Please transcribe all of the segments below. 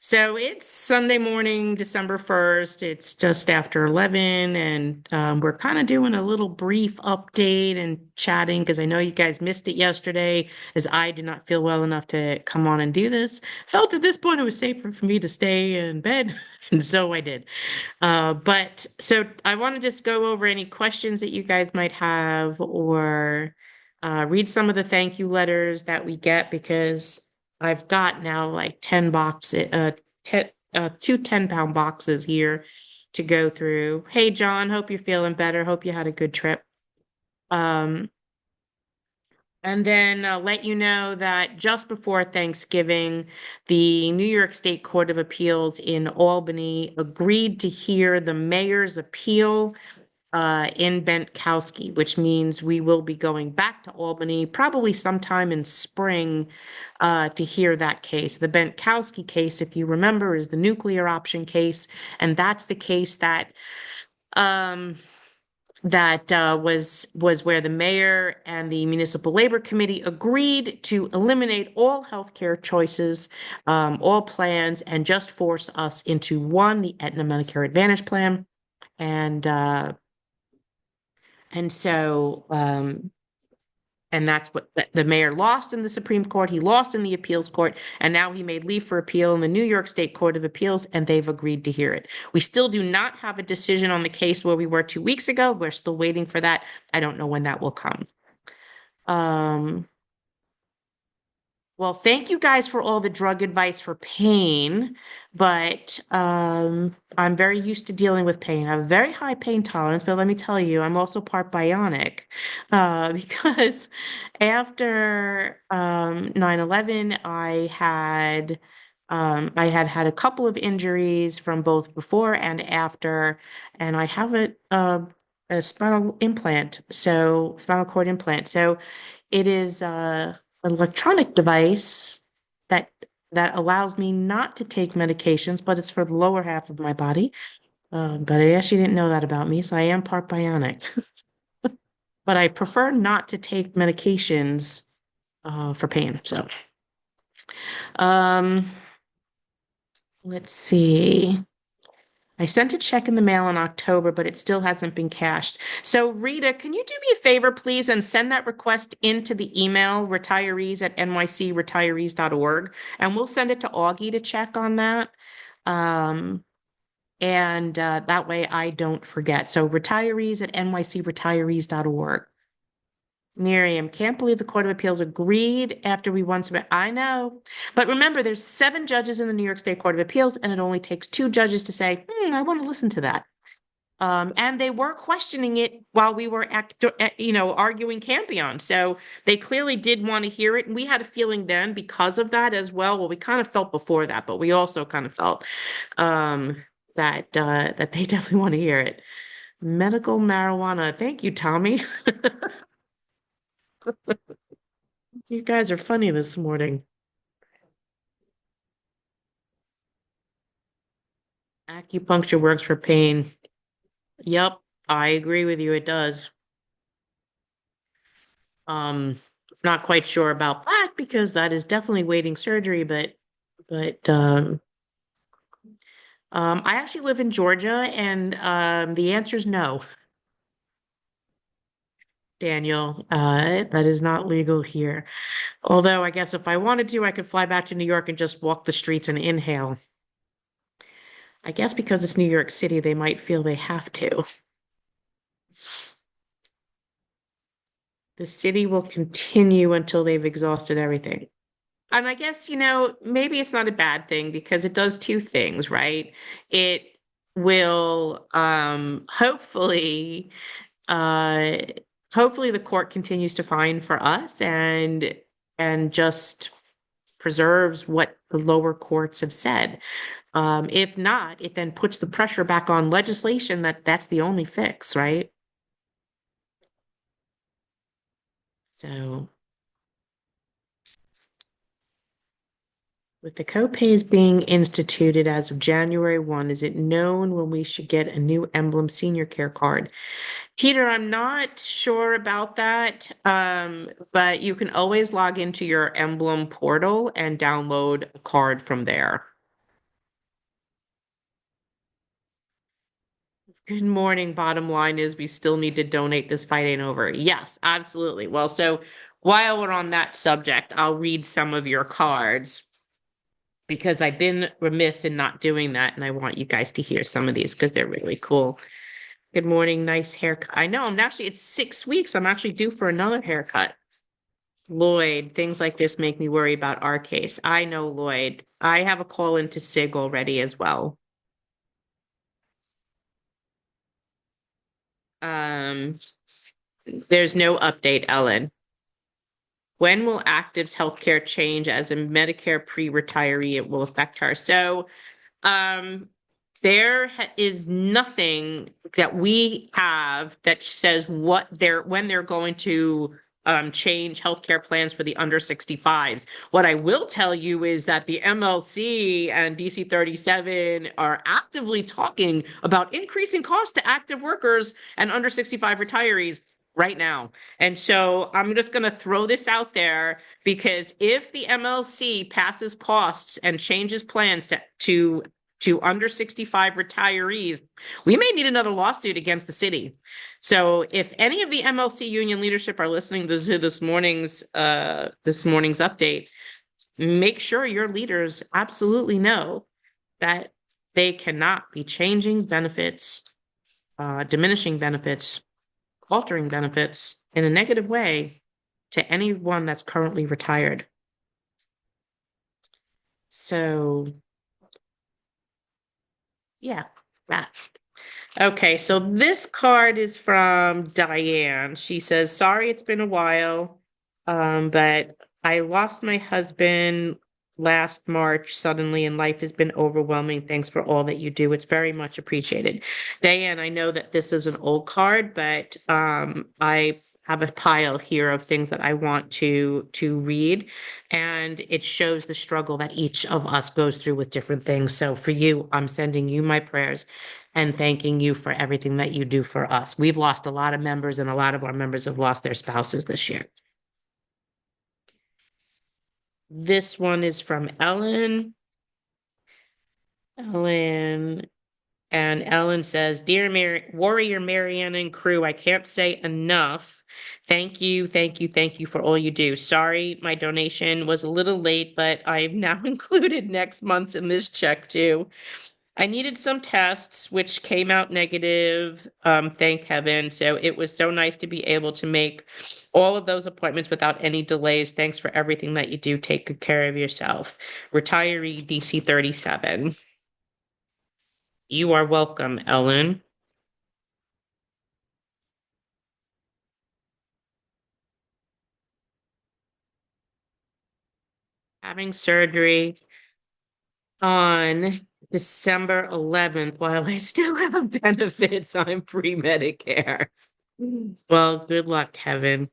So it's Sunday morning, December 1st. It's just after 11, and we're kind of doing a little brief update and chatting because I know you guys missed it yesterday, as I did not feel well enough to come on and do this. Felt at this point it was safer for me to stay in bed, and so I did. But so I want to just go over any questions that you guys might have or read some of the thank you letters that we get because I've got now like 10 boxes, two 10-pound boxes here to go through. Hey, John, hope you're feeling better. Hope you had a good trip. Um, and then let you know that just before Thanksgiving, the New York State Court of Appeals in Albany agreed to hear the mayor's appeal in Bentkowski, which means we will be going back to Albany probably sometime in spring to hear that case. The Bentkowski case, if you remember, is the nuclear option case, and that's the case that um, was where the mayor and the municipal labor committee agreed to eliminate all healthcare choices, all plans, and just force us into one, the Aetna Medicare Advantage plan. And uh, and so and that's what the mayor lost in the Supreme Court. He lost in the appeals court, and now he made leave for appeal in the New York State Court of Appeals, and they've agreed to hear it. We still do not have a decision on the case where we were 2 weeks ago. We're still waiting for that. I don't know when that will come. Um, well, thank you guys for all the drug advice for pain, but I'm very used to dealing with pain. I have a very high pain tolerance, but let me tell you, I'm also part bionic because after 9/11, I had had a couple of injuries from both before and after, and I have a spinal implant, so spinal cord implant. So it is an electronic device that that allows me not to take medications, but it's for the lower half of my body. But I guess you didn't know that about me, so I am part bionic. But I prefer not to take medications for pain. So, um, let's see. I sent a check in the mail in October, but it still hasn't been cashed. So, Rita, can you do me a favor, please, and send that request into the email retirees@nycretirees.org, and we'll send it to Augie to check on that. Um, and that way I don't forget. So, retirees@nycretirees.org. Miriam, can't believe the Court of Appeals agreed after we once met. I know. But remember, there's 7 judges in the New York State Court of Appeals, and it only takes 2 judges to say, I want to listen to that. And they were questioning it while we were arguing Campion. So they clearly did want to hear it. And we had a feeling then because of that as well. Well, we kind of felt before that, but we also kind of felt that they definitely want to hear it. Medical marijuana. Thank you, Tommy. You guys are funny this morning. Acupuncture works for pain. Yep, I agree with you. It does. Um, not quite sure about that because that is definitely waiting surgery, but I actually live in Georgia, and the answer is no, Daniel. That is not legal here. Although I guess if I wanted to, I could fly back to New York and just walk the streets and inhale. I guess because it's New York City, they might feel they have to. The city will continue until they've exhausted everything. And I guess, maybe it's not a bad thing because it does 2 things, right? It will uh hopefully the court continues to find for us and just preserves what the lower courts have said. If not, it then puts the pressure back on legislation that's the only fix, right? So with the copays being instituted as of January 1, is it known when we should get a new Emblem senior care card? Peter, I'm not sure about that, but you can always log into your Emblem portal and download a card from there. Good morning. Bottom line is we still need to donate. This fight ain't over. Yes, absolutely. Well, so while we're on that subject, I'll read some of your cards because I've been remiss in not doing that. And I want you guys to hear some of these because they're really cool. Good morning. Nice haircut. I know it's 6 weeks. I'm actually due for another haircut. Lloyd, things like this make me worry about our case. I know, Lloyd. I have a call into SIG already as well. Um, there's no update, Ellen. When will Active's healthcare change as a Medicare pre-retiree? It will affect her. So, um, is nothing that we have that says when they're going to change healthcare plans for the under 65s. What I will tell you is that the MLC and DC 37 are actively talking about increasing costs to active workers and under 65 retirees right now. And so I'm just going to throw this out there because if the MLC passes costs and changes plans to under 65 retirees, we may need another lawsuit against the city. So if any of the MLC union leadership are listening to this morning's update, make sure your leaders absolutely know that they cannot be changing benefits, diminishing benefits, altering benefits in a negative way to anyone that's currently retired. So yeah, that. Okay, so this card is from Diane. She says, sorry, it's been a while, but I lost my husband last March suddenly, and life has been overwhelming. Thanks for all that you do. It's very much appreciated. Diane, I know that this is an old card, but I have a pile here of things that I want to read, and it shows the struggle that each of us goes through with different things. So for you, I'm sending you my prayers and thanking you for everything that you do for us. We've lost a lot of members, and a lot of our members have lost their spouses this year. This one is from Ellen. And Ellen says, Dear Warrior Marianne and crew, I can't say enough. Thank you, thank you, thank you for all you do. Sorry, my donation was a little late, but I've now included next month's in this check too. I needed some tests, which came out negative, thank heaven. So it was so nice to be able to make all of those appointments without any delays. Thanks for everything that you do. Take good care of yourself. Retiree DC 37. You are welcome, Ellen. Having surgery on December 11th while I still have benefits. I'm pre-Medicare. Well, good luck, Kevin.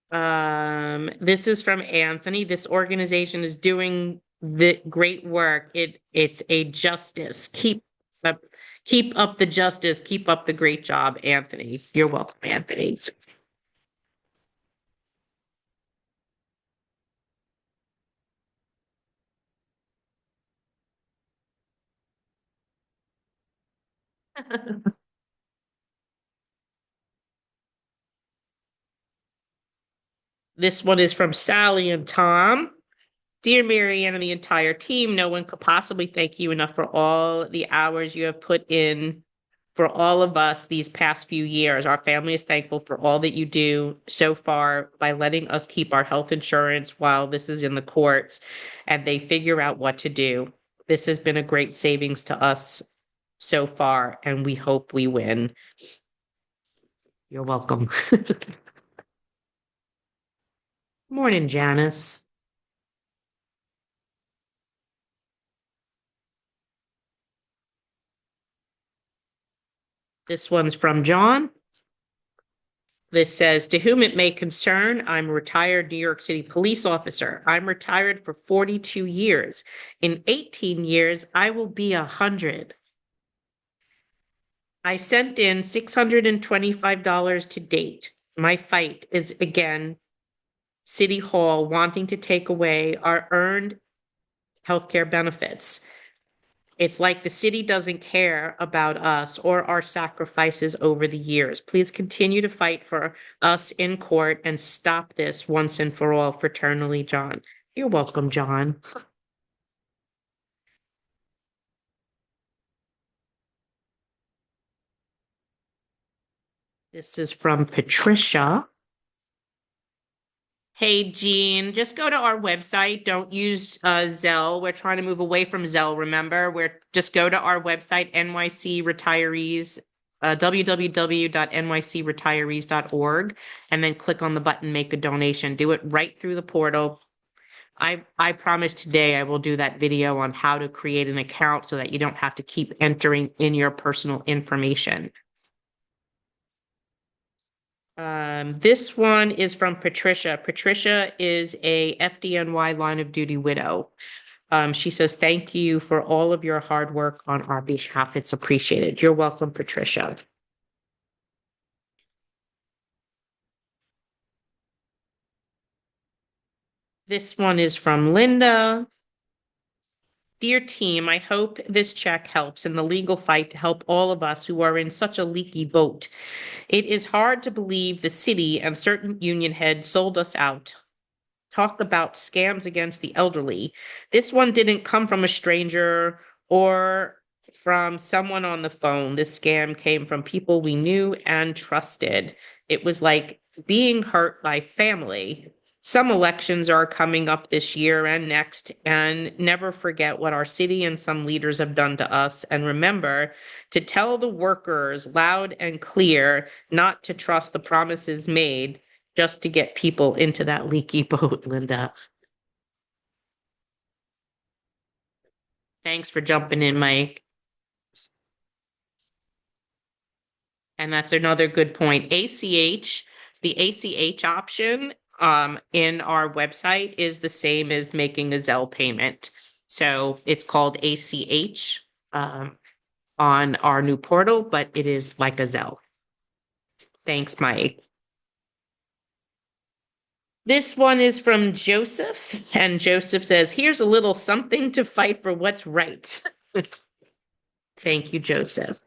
This is from Anthony. This organization is doing the great work. It's a justice. Up, keep up the justice. Keep up the great job, Anthony. You're welcome, Anthony. This one is from Sally and Tom. Dear Marianne and the entire team, no one could possibly thank you enough for all the hours you have put in for all of us these past few years. Our family is thankful for all that you do so far by letting us keep our health insurance while this is in the courts and they figure out what to do. This has been a great savings to us so far, and we hope we win. You're welcome. Morning, Janice. This one's from John. This says, to whom it may concern, I'm a retired New York City police officer. I'm retired for 42 years. In 18 years, I will be 100. I sent in $625 to date. My fight is again City Hall wanting to take away our earned healthcare benefits. It's like the city doesn't care about us or our sacrifices over the years. Please continue to fight for us in court and stop this once and for all. Fraternally, John. You're welcome, John. This is from Patricia. Hey, Jean, just go to our website. Don't use Zelle. We're trying to move away from Zelle, remember? We're just go to our website, NYC Retirees, www.nycretirees.org, and then click on the button, make a donation. Do it right through the portal. I promise today I will do that video on how to create an account so that you don't have to keep entering in your personal information. This one is from Patricia. Patricia is a FDNY line of duty widow. She says, thank you for all of your hard work on our behalf. It's appreciated. You're welcome, Patricia. This one is from Linda. Dear team, I hope this check helps in the legal fight to help all of us who are in such a leaky boat. It is hard to believe the city and certain union heads sold us out. Talk about scams against the elderly. This one didn't come from a stranger or from someone on the phone. This scam came from people we knew and trusted. It was like being hurt by family. Some elections are coming up this year and next, and never forget what our city and some leaders have done to us. And remember to tell the workers loud and clear not to trust the promises made just to get people into that leaky boat, Linda. Thanks for jumping in, Mike. And that's another good point. The ACH option in our website is the same as making a Zelle payment. So it's called ACH on our new portal, but it is like a Zelle. Thanks, Mike. This one is from Joseph, and Joseph says, here's a little something to fight for what's right. Thank you, Joseph.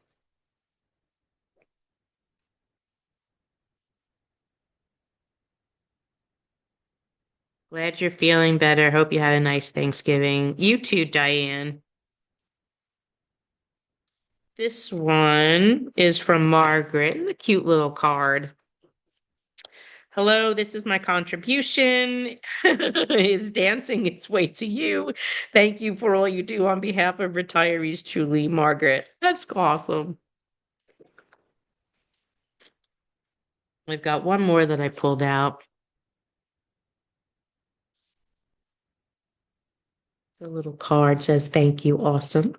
Glad you're feeling better. Hope you had a nice Thanksgiving. You too, Diane. This one is from Margaret. It's a cute little card. Hello, this is my contribution. Is dancing its way to you. Thank you for all you do on behalf of retirees, truly, Margaret. That's awesome. We've got one more that I pulled out. The little card says, thank you, awesome.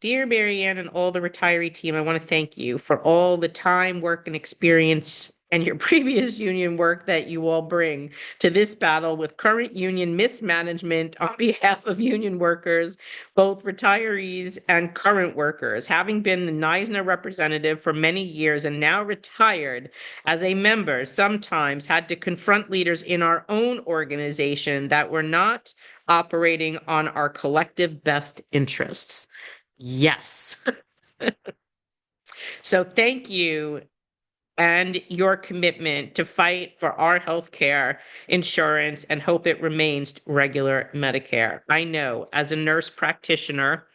Dear Marianne and all the retiree team, I want to thank you for all the time, work, and experience and your previous union work that you all bring to this battle with current union mismanagement on behalf of union workers, both retirees and current workers. Having been the NISNA representative for many years and now retired as a member, sometimes had to confront leaders in our own organization that were not operating on our collective best interests. Yes. So thank you and your commitment to fight for our healthcare insurance and hope it remains regular Medicare. I know as a nurse practitioner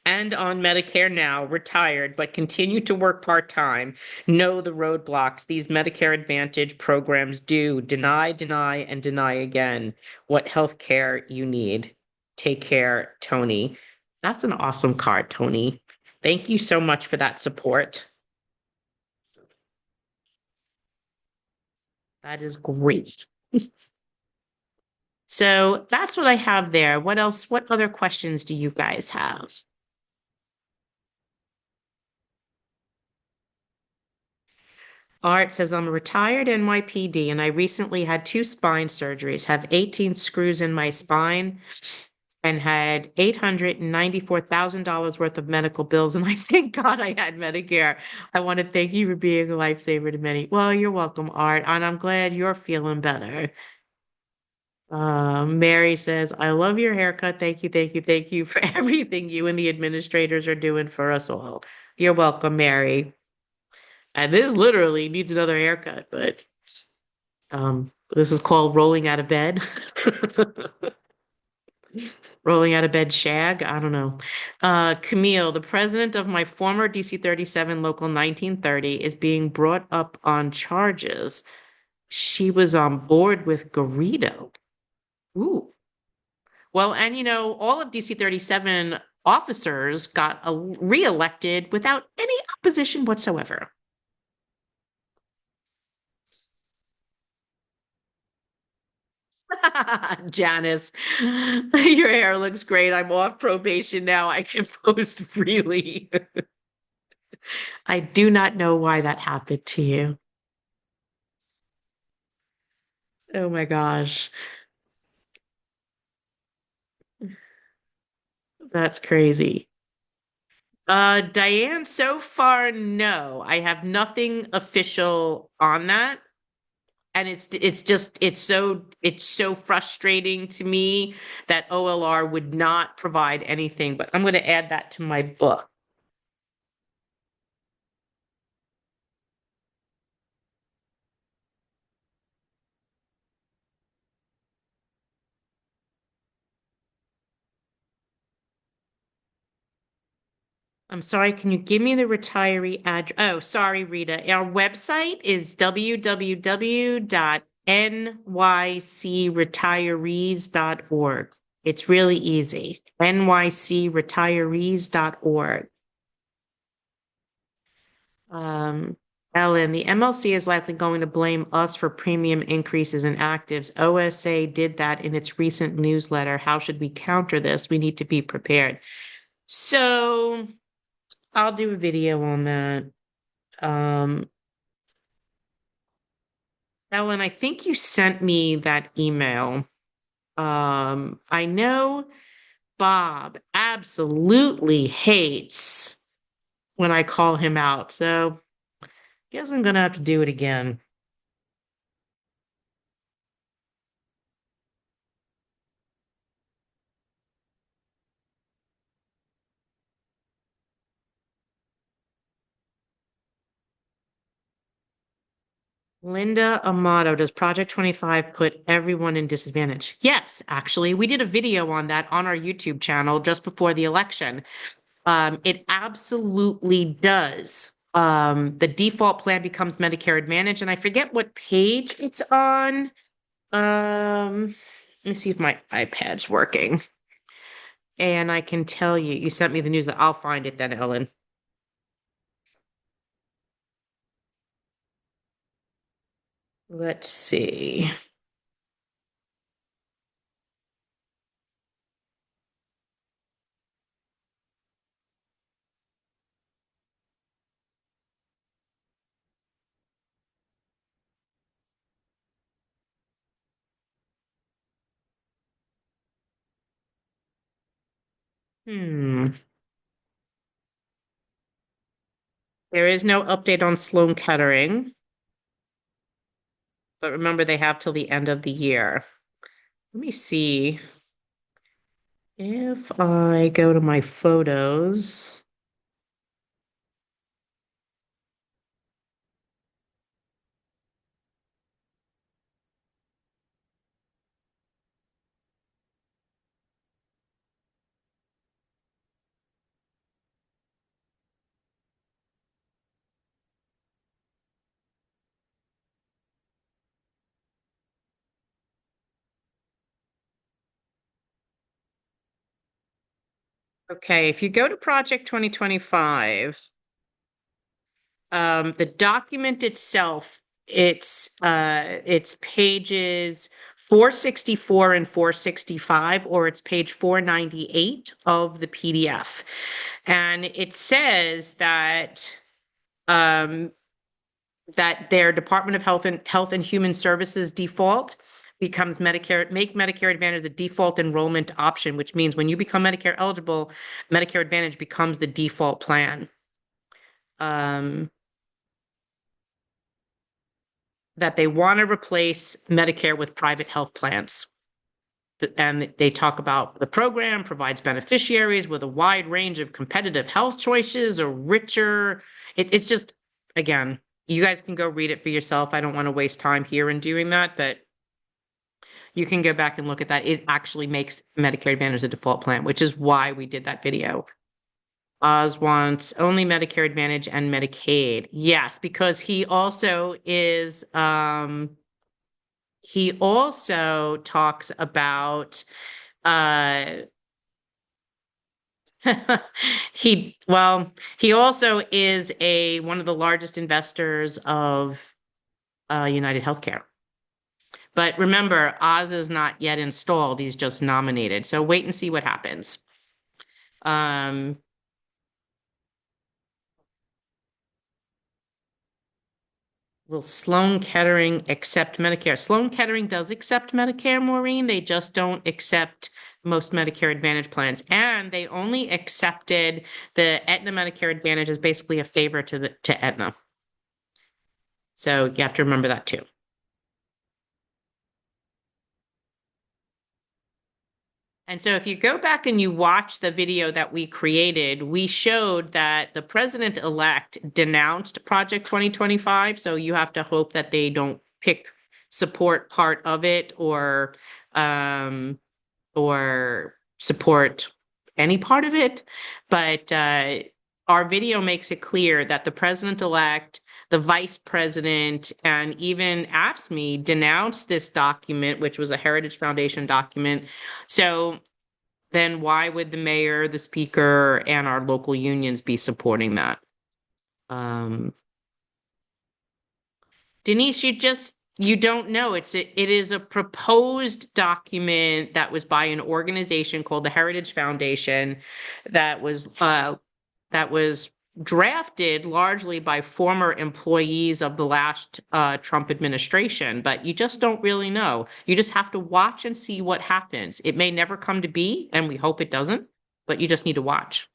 and on Medicare now, retired, but continue to work part-time, know the roadblocks these Medicare Advantage programs do. Deny, deny, and deny again what healthcare you need. Take care, Tony. That's an awesome card, Tony. Thank you so much for that support. That is great. So that's what I have there. What else? What other questions do you guys have? Art says, I'm a retired NYPD and I recently had 2 spine surgeries, have 18 screws in my spine, and had $894,000 worth of medical bills. And I thank God I had Medicare. I want to thank you for being a lifesaver to many. Well, you're welcome, Art. And I'm glad you're feeling better. Mary says, I love your haircut. Thank you, thank you, thank you for everything you and the administrators are doing for us all. You're welcome, Mary. And this literally needs another haircut, but this is called rolling out of bed. Rolling out of bed shag. I don't know. Camille, the president of my former DC 37 local 1930 is being brought up on charges. She was on board with Garrido. Ooh. Well, and all of DC 37 officers got reelected without any opposition whatsoever. Janice, your hair looks great. I'm off probation now. I can post freely. I do not know why that happened to you. Oh my gosh. That's crazy. Diane, so far, no. I have nothing official on that. And it's so frustrating to me that OLR would not provide anything, but I'm going to add that to my book. I'm sorry, can you give me the retiree address? Oh, sorry, Rita. Our website is www.nycretirees.org. It's really easy. nycretirees.org. Um, Ellen, the MLC is likely going to blame us for premium increases in actives. OSA did that in its recent newsletter. How should we counter this? We need to be prepared. So I'll do a video on that. Um, Ellen, I think you sent me that email. I know Bob absolutely hates when I call him out, so guess I'm gonna have to do it again. Linda Amato, does Project 25 put everyone in disadvantage? Yes, actually, we did a video on that on our YouTube channel just before the election. It absolutely does. The default plan becomes Medicare Advantage, and I forget what page it's on. Let me see if my iPad's working. And I can tell you, you sent me the news. I'll find it then, Ellen. Let's see. Hmm. There is no update on Sloan Kettering, but remember they have till the end of the year. Let me see if I go to my photos. Okay, if you go to Project 2025, the document itself, it's pages 464 and 465, or it's page 498 of the PDF. And it says um, that their Department of Health and Human Services default becomes Medicare, make Medicare Advantage the default enrollment option, which means when you become Medicare eligible, Medicare Advantage becomes the default plan. Um, that they want to replace Medicare with private health plans. and they talk about the program provides beneficiaries with a wide range of competitive health choices or richer. It's just, again, you guys can go read it for yourself. I don't want to waste time here in doing that, but you can go back and look at that. It actually makes Medicare Advantage the default plan, which is why we did that video. Oz wants only Medicare Advantage and Medicaid. Yes, because he also talks about uh he also is one of the largest investors of United Healthcare. But remember, Oz is not yet installed. He's just nominated. So wait and see what happens. Um, will Sloan Kettering accept Medicare? Sloan Kettering does accept Medicare, Maureen. They just don't accept most Medicare Advantage plans. And they only accepted the Aetna Medicare Advantage as basically a favor to Aetna. So you have to remember that too. And so if you go back and you watch the video that we created, we showed that the president-elect denounced Project 2025. So you have to hope that they don't pick support part of it um, or support any part of it. But our video makes it clear that the president-elect, the vice president, and even AFSCME denounced this document, which was a Heritage Foundation document. So then why would the mayor, the speaker, and our local unions be supporting that? Denise, you don't know. It is a proposed document that was by an organization called the Heritage Foundation that was drafted largely by former employees of the last Trump administration, but you just don't really know. You just have to watch and see what happens. It may never come to be, and we hope it doesn't, but you just need to watch.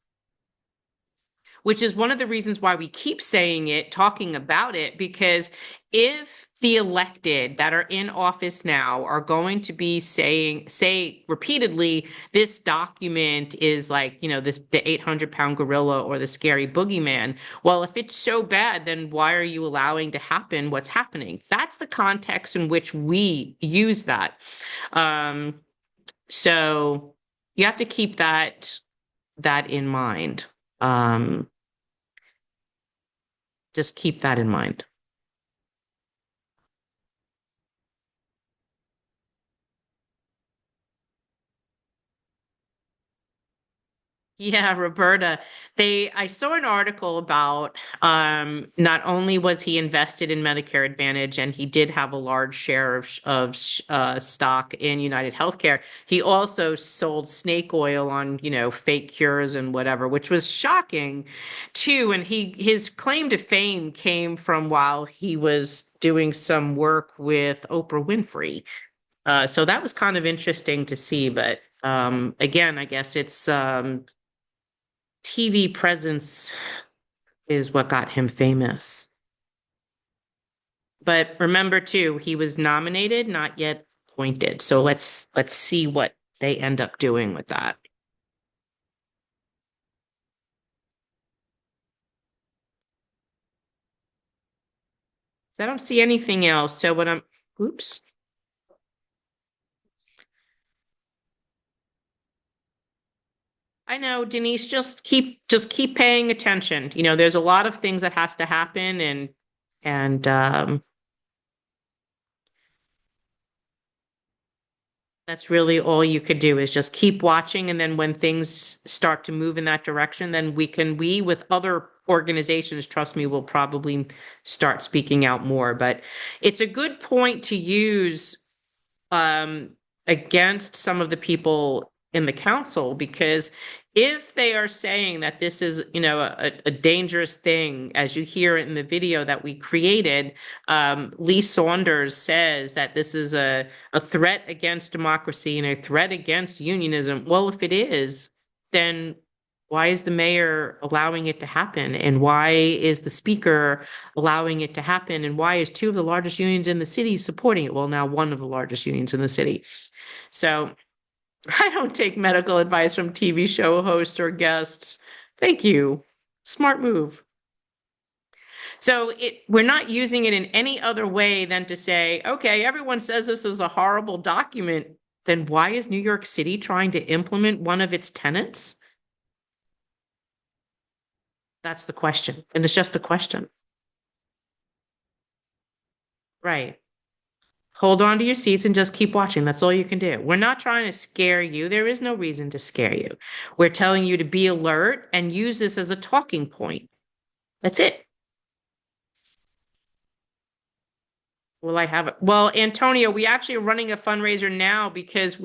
Which is one of the reasons why we keep saying it, talking about it, because if the elected that are in office now are going to be say repeatedly, this document is like, the 800-pound gorilla or the scary boogeyman. Well, if it's so bad, then why are you allowing to happen what's happening? That's the context in which we use that. So you have to keep that in mind. Just keep that in mind. Yeah, Roberta. I saw an article about not only was he invested in Medicare Advantage and he did have a large share of stock in United Healthcare, he also sold snake oil on, fake cures and whatever, which was shocking too. And his claim to fame came from while he was doing some work with Oprah Winfrey. So that was kind of interesting to see, but again, I guess it's TV presence is what got him famous. But remember too, he was nominated, not yet appointed. So let's see what they end up doing with that. So I don't see anything else. So oops. I know, Denise, just keep paying attention. There's a lot of things that has to happen and that's really all you could do is just keep watching. And then when things start to move in that direction, then we with other organizations, trust me, will probably start speaking out more. But it's a good point to use um, against some of the people in the council, because if they are saying that this is, a dangerous thing, as you hear in the video that we created, Lee Saunders says that this is a threat against democracy and a threat against unionism. Well, if it is, then why is the mayor allowing it to happen? And why is the speaker allowing it to happen? And why is two of the largest unions in the city supporting it? Well, now one of the largest unions in the city. So I don't take medical advice from TV show hosts or guests. Thank you. Smart move. So we're not using it in any other way than to say, okay, everyone says this is a horrible document. Then why is New York City trying to implement one of its tenants? That's the question. And it's just a question. Right. Hold on to your seats and just keep watching. That's all you can do. We're not trying to scare you. There is no reason to scare you. We're telling you to be alert and use this as a talking point. That's it. Will I have it? Well, Antonio, we actually are running a fundraiser now because the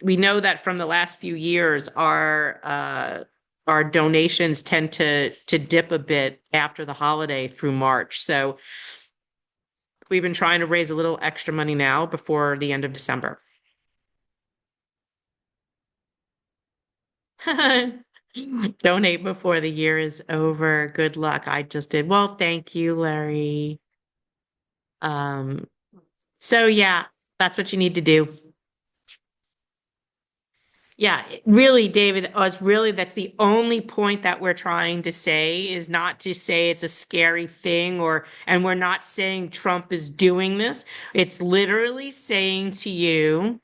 we know that from the last few years our donations tend to dip a bit after the holiday through March. So we've been trying to raise a little extra money now before the end of December. Donate before the year is over. Good luck. I just did. Well, thank you, Larry. Um, so yeah, that's what you need to do. Yeah, really, David, that's the only point that we're trying to say is not to say it's a scary thing and we're not saying Trump is doing this. It's literally saying to you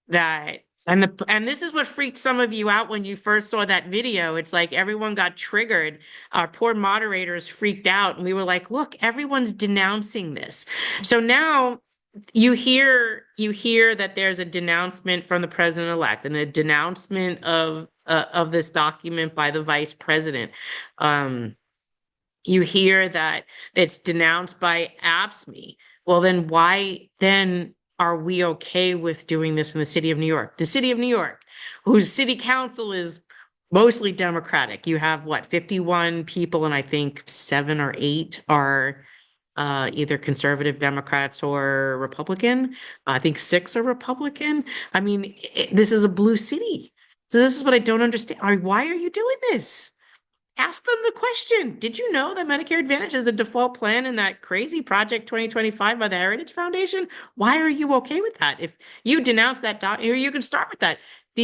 that, and this is what freaked some of you out when you first saw that video. It's like everyone got triggered. Our poor moderators freaked out, and we were like, look, everyone's denouncing this. So now you hear that there's a denouncement from the president-elect and a denouncement of this document by the vice president. Um, you hear that it's denounced by APSME. Well, then why then are we okay with doing this in the city of New York? The city of New York, whose city council is mostly Democratic. You have what, 51 people, and I think seven or eight are either conservative Democrats or Republican. I think six are Republican. I mean, this is a blue city. So this is what I don't understand. Why are you doing this? Ask them the question. Did you know that Medicare Advantage is the default plan in that crazy Project 2025 by the Heritage Foundation? Why are you okay with that? If you denounce that you can start with that. Do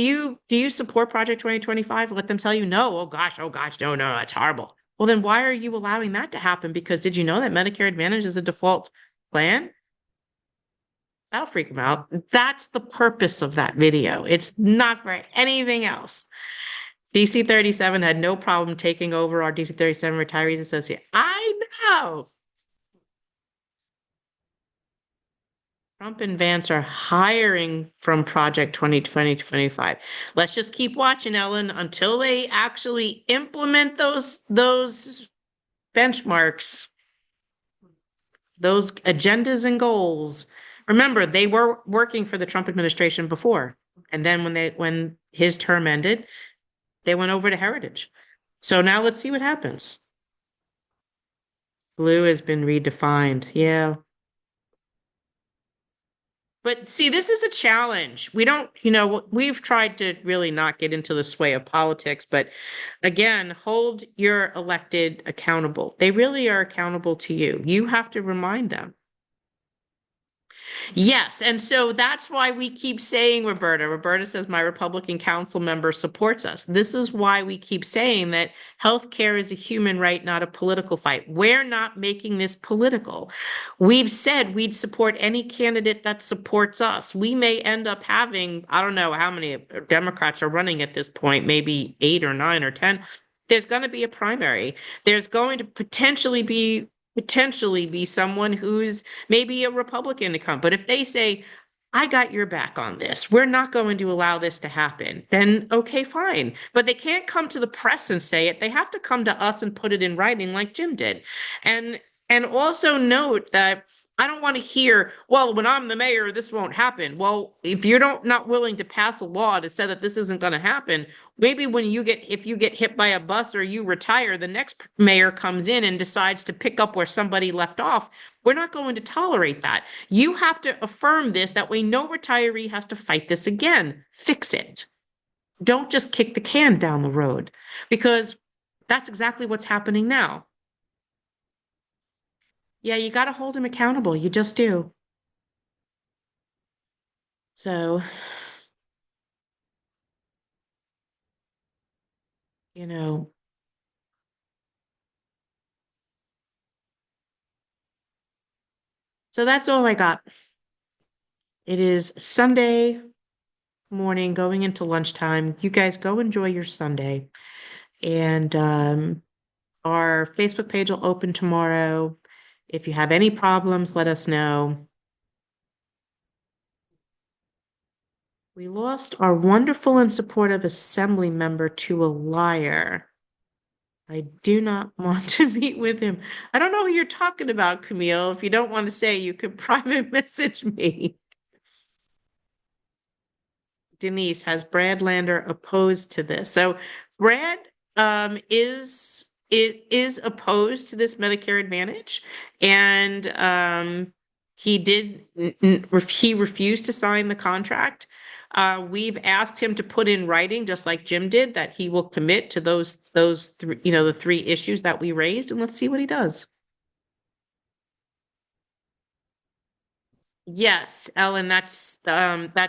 you support Project 2025? Let them tell you no. Oh gosh, no, no, that's horrible. Well, then why are you allowing that to happen? Because did you know that Medicare Advantage is a default plan? That'll freak them out. That's the purpose of that video. It's not for anything else. DC 37 had no problem taking over our DC 37 Retirees Association. I know. Trump and Vance are hiring from Project 2020 to 25. Let's just keep watching, Ellen, until they actually implement those benchmarks, those agendas and goals. Remember, they were working for the Trump administration before. And then when his term ended, they went over to Heritage. So now let's see what happens. Blue has been redefined. Yeah. But see, this is a challenge. We don't, we've tried to really not get into the sway of politics, but again, hold your elected accountable. They really are accountable to you. You have to remind them. Yes, and so that's why we keep saying, Roberta. Roberta says my Republican council member supports us. This is why we keep saying that healthcare is a human right, not a political fight. We're not making this political. We've said we'd support any candidate that supports us. We may end up having, I don't know how many Democrats are running at this point, maybe 8 or 9 or 10. There's going to be a primary. There's going to potentially be someone who's maybe a Republican to come. But if they say, I got your back on this, we're not going to allow this to happen, then okay, fine. But they can't come to the press and say it. They have to come to us and put it in writing like Jim did. And also note that I don't want to hear, well, when I'm the mayor, this won't happen. Well, if you're not willing to pass a law to say that this isn't going to happen, maybe if you get hit by a bus or you retire, the next mayor comes in and decides to pick up where somebody left off. We're not going to tolerate that. You have to affirm this. That way no retiree has to fight this again. Fix it. Don't just kick the can down the road, because that's exactly what's happening now. Yeah, you got to hold him accountable. You just do. So, you know, so that's all I got. It is Sunday morning going into lunchtime. You guys go enjoy your Sunday. And our Facebook page will open tomorrow. If you have any problems, let us know. We lost our wonderful and supportive assembly member to a liar. I do not want to meet with him. I don't know who you're talking about, Camille. If you don't want to say, you could private message me. Denise, has Brad Lander opposed to this? So Brad is opposed to this Medicare Advantage, and he did he refused to sign the contract. We've asked him to put in writing, just like Jim did, that he will commit to those three, the three issues that we raised, and let's see what he does. Yes, Ellen, that's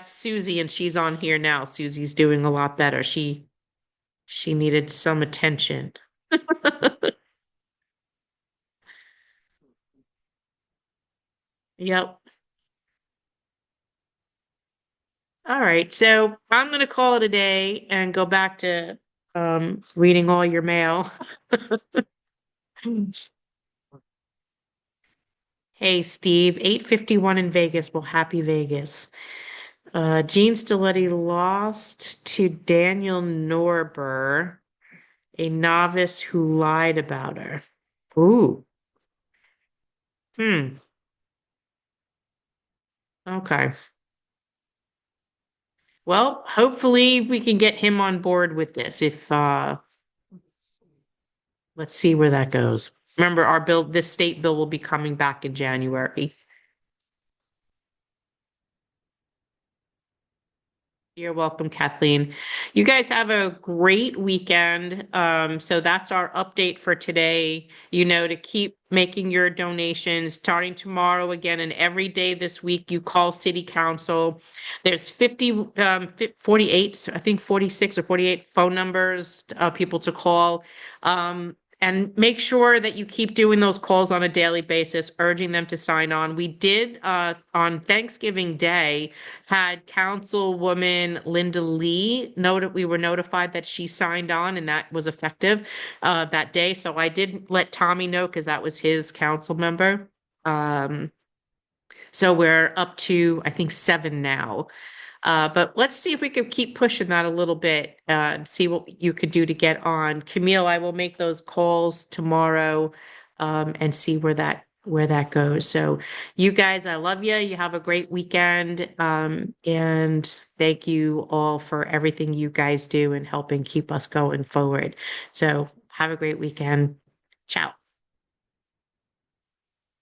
Susie, and she's on here now. Susie's doing a lot better. She needed some attention. Yep. All right. So I'm going to call it a day and go back to reading all your mail. Hey, Steve, 8:51 in Vegas. Well, happy Vegas. Gene Stiletti lost to Daniel Norber, a novice who lied about her. Ooh. Hmm. Okay. Well, hopefully we can get him on board with this. If let's see where that goes. Remember, our bill, this state bill will be coming back in January. You're welcome, Kathleen. You guys have a great weekend. So that's our update for today. To keep making your donations starting tomorrow again, and every day this week you call City Council. There's 48, I think 46 or 48 phone numbers people to call. And make sure that you keep doing those calls on a daily basis, urging them to sign on. We did on Thanksgiving Day had Councilwoman Linda Lee noted we were notified that she signed on and that was effective that day. So I did let Tommy know because that was his council member. Um, so we're up to, I think, 7 now. But let's see if we can keep pushing that a little bit, see what you could do to get on. Camille, I will make those calls tomorrow, and see where that goes. So you guys, I love you. You have a great weekend. And thank you all for everything you guys do and helping keep us going forward. So have a great weekend. Ciao.